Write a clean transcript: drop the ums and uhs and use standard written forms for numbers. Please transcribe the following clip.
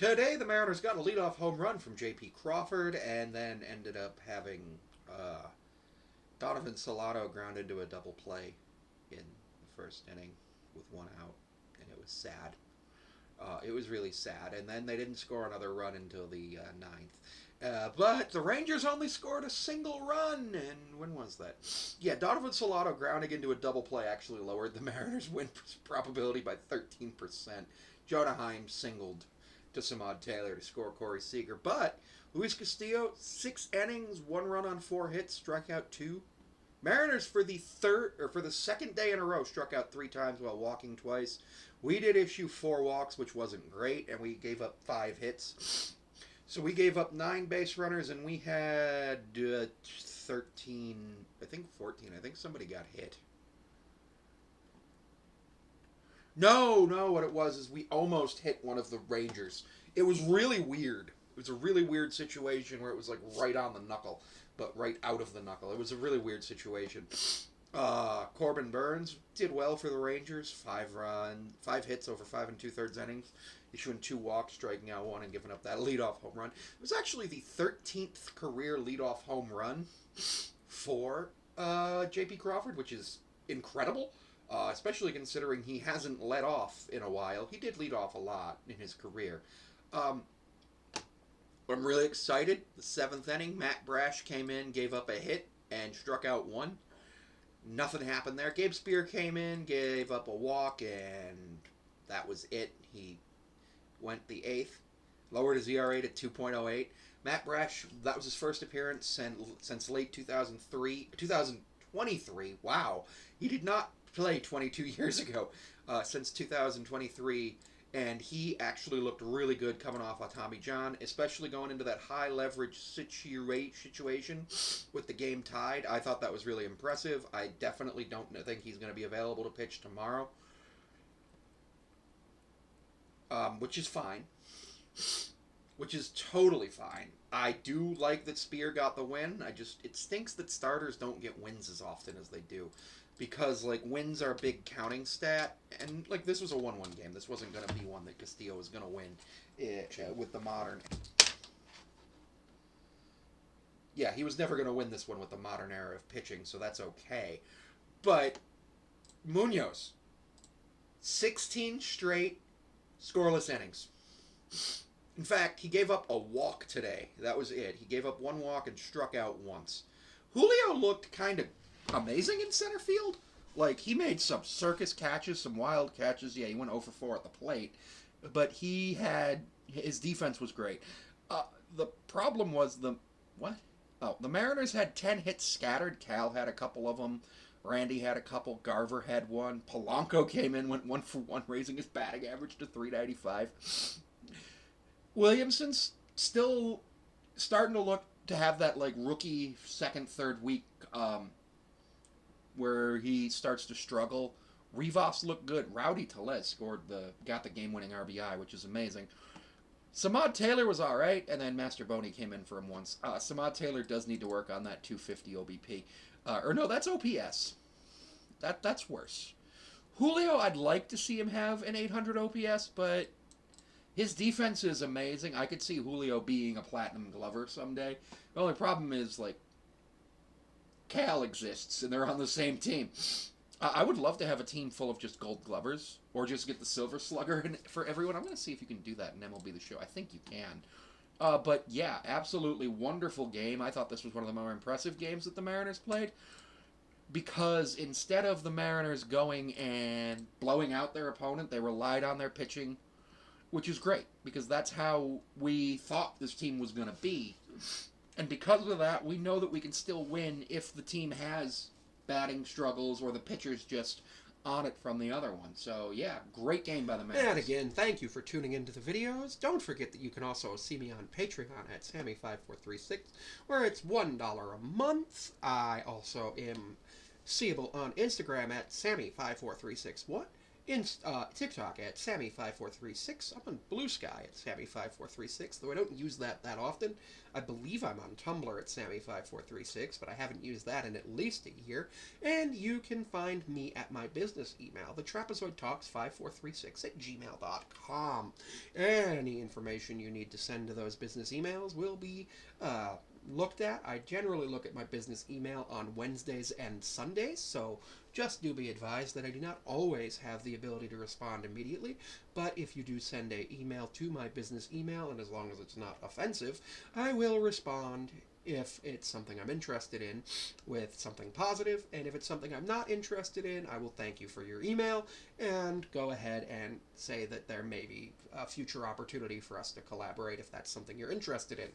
Today, the Mariners got a leadoff home run from J.P. Crawford, and then ended up having Donovan Solano ground into a double play in the first inning with one out, and it was sad. It was really sad, and then they didn't score another run until the ninth. But the Rangers only scored a single run, and when was that? Yeah, Donovan Solano grounding into a double play actually lowered the Mariners' win probability by 13%. Jonah Heim singled to Samad Taylor to score Corey Seager, but Luis Castillo, 6 innings, 1 run on 4 hits, struck out 2. Mariners for the second day in a row struck out 3 times while walking twice. We did issue 4 walks, which wasn't great, and we gave up 5 hits. So we gave up 9 base runners, and we had 13, I think 14. I think somebody got hit. No, what it was is we almost hit one of the Rangers. It was really weird. It was a really weird situation where it was like right on the knuckle, but right out of the knuckle. It was a really weird situation. Corbin Burns did well for the Rangers. 5 hits over 5 2/3 innings, issuing 2 walks, striking out 1, and giving up that leadoff home run. It was actually the 13th career leadoff home run for J.P. Crawford, which is incredible. Especially considering he hasn't led off in a while. He did lead off a lot in his career. I'm really excited. The 7th inning, Matt Brash came in, gave up a hit, and struck out 1. Nothing happened there. Gabe Spear came in, gave up a walk, and that was it. He went the 8th, lowered his ERA to 2.08. Matt Brash, that was his first appearance since late 2023. Wow. He did not play 22 years ago, since 2023, and he actually looked really good coming off of Tommy John, especially going into that high leverage situation with the game tied. I thought that was really impressive. I definitely don't think he's going to be available to pitch tomorrow, which is fine. Which is totally fine. I do like that Spear got the win. It stinks that starters don't get wins as often as they do. Because, like, wins are a big counting stat, and, like, this was a 1-1 game. This wasn't going to be one that Castillo was going to win with the modern. Yeah, he was never going to win this one with the modern era of pitching, so that's okay. But Munoz, 16 straight scoreless innings. In fact, he gave up a walk today. That was it. He gave up 1 walk and struck out once. Julio looked kind of amazing in center field. Like, he made some circus catches, some wild catches. Yeah, he went 0 for 4 at the plate. But his defense was great. The problem was the Mariners had 10 hits scattered. Cal had a couple of them. Randy had a couple. Garver had 1. Polanco came in, went 1 for 1, raising his batting average to .395. Williamson's still starting to look to have that, like, rookie second, third week where he starts to struggle. Rivas looked good. Rowdy Tellez got the game-winning RBI, which is amazing. Samad Taylor was all right, and then Master Boney came in for him once. Samad Taylor does need to work on that 250 OBP. That's OPS. That's worse. Julio, I'd like to see him have an 800 OPS, but his defense is amazing. I could see Julio being a platinum glover someday. The only problem is, like, Cal exists, and they're on the same team. I would love to have a team full of just gold glovers, or just get the silver slugger for everyone. I'm going to see if you can do that in MLB The Show. I think you can. But yeah, absolutely wonderful game. I thought this was one of the more impressive games that the Mariners played, because instead of the Mariners going and blowing out their opponent, they relied on their pitching, which is great, because that's how we thought this team was going to be. And because of that, we know that we can still win if the team has batting struggles or the pitcher's just on it from the other one. So, yeah, great game by the Mariners. And again, thank you for tuning into the videos. Don't forget that you can also see me on Patreon at Sammy5436, where it's $1 a month. I also am seeable on Instagram at Sammy5436. TikTok at Sammy5436. I'm on Blue Sky at Sammy5436, though I don't use that often. I believe I'm on Tumblr at Sammy5436, but I haven't used that in at least a year. And you can find me at my business email, thetrapezoidtalks5436 at gmail.com. Any information you need to send to those business emails will be looked at. I generally look at my business email on Wednesdays and Sundays, so just do be advised that I do not always have the ability to respond immediately, but if you do send an email to my business email, and as long as it's not offensive, I will respond if it's something I'm interested in with something positive, and if it's something I'm not interested in, I will thank you for your email and go ahead and say that there may be a future opportunity for us to collaborate if that's something you're interested in.